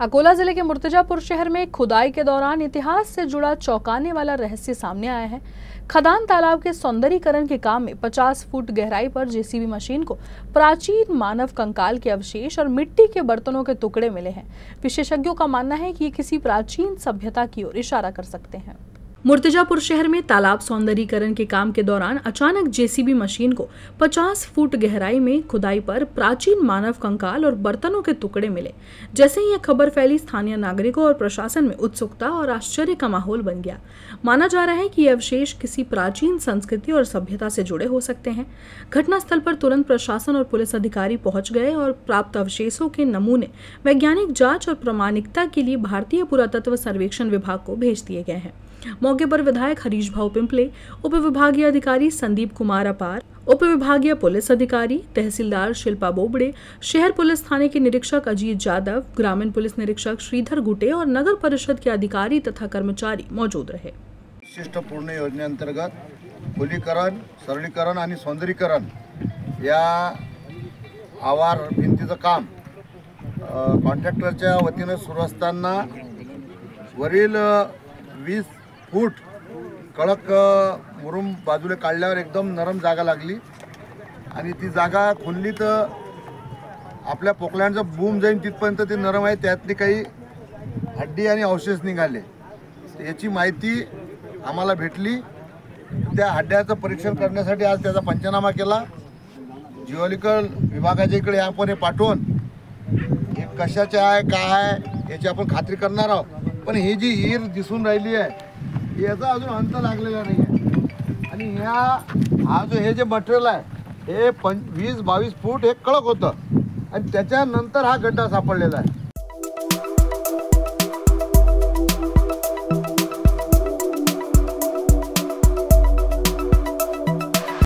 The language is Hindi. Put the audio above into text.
अकोला जिले के मुर्तिजापुर शहर में खुदाई के दौरान इतिहास से जुड़ा चौंकाने वाला रहस्य सामने आया है। खदान तालाब के सौंदर्यीकरण के काम में 50 फुट गहराई पर जेसीबी मशीन को प्राचीन मानव कंकाल के अवशेष और मिट्टी के बर्तनों के टुकड़े मिले हैं। विशेषज्ञों का मानना है कि ये किसी प्राचीन सभ्यता की ओर इशारा कर सकते हैं। मुर्तिजापुर शहर में तालाब सौंदर्यीकरण के काम के दौरान अचानक जेसीबी मशीन को 50 फुट गहराई में खुदाई पर प्राचीन मानव कंकाल और बर्तनों के टुकड़े मिले। जैसे ही यह खबर फैली, स्थानीय नागरिकों और प्रशासन में उत्सुकता और आश्चर्य का माहौल बन गया। माना जा रहा है कि ये अवशेष किसी प्राचीन संस्कृति और सभ्यता से जुड़े हो सकते हैं। घटनास्थल पर तुरंत प्रशासन और पुलिस अधिकारी पहुंच गए और प्राप्त अवशेषों के नमूने वैज्ञानिक जाँच और प्रामाणिकता के लिए भारतीय पुरातत्व सर्वेक्षण विभाग को भेज दिए गए हैं। मौके पर विधायक हरीश भाऊ पिंपले, उप विभागीय अधिकारी संदीप कुमार अपार, उप विभागीय पुलिस अधिकारी, तहसीलदार शिल्पा बोबड़े, शहर पुलिस थाने के निरीक्षक अजीत यादव, ग्रामीण पुलिस निरीक्षक श्रीधर गुटे और नगर परिषद के अधिकारी तथा कर्मचारी मौजूद रहे। विशिष्टपूर्ण योजनेअंतर्गत खुलीकरण, सरलीकरण आणि सौंदर्यीकरण या आवार भिंतीचं काम कॉन्ट्रॅक्टरच्या वतीने सुरू असताना वरील 20 फूट कडक मुरुम बाजूला काढल्यावर एकदम नरम जागा लागली आणि ती जागा खुलली तर आपल्या पोकलँडचा बूम जाईन तिथपर्यंत ती नरम आहे। त्यातली काही हड्डी आणि अवशेष निघाले। याची माहिती आम्हाला भेटली। त्या हड्ड्याचं परीक्षण करण्यासाठी आज त्याचा पंचनामा केला। जिओलॉजिकल विभागाच्या इकडे आपण हे पाठवून हे कशाचे आहे काय आहे याची आपण खात्री करणार आहोत। पण ही जी हीर दिसून राहिली आहे याचा अजून अंत लागलेला नाही आहे आणि हा जो हे जे मटेरियल आहे हे 20-22 फूट हे कडक होतं आणि त्याच्यानंतर हा गड्डा सापडलेला आहे।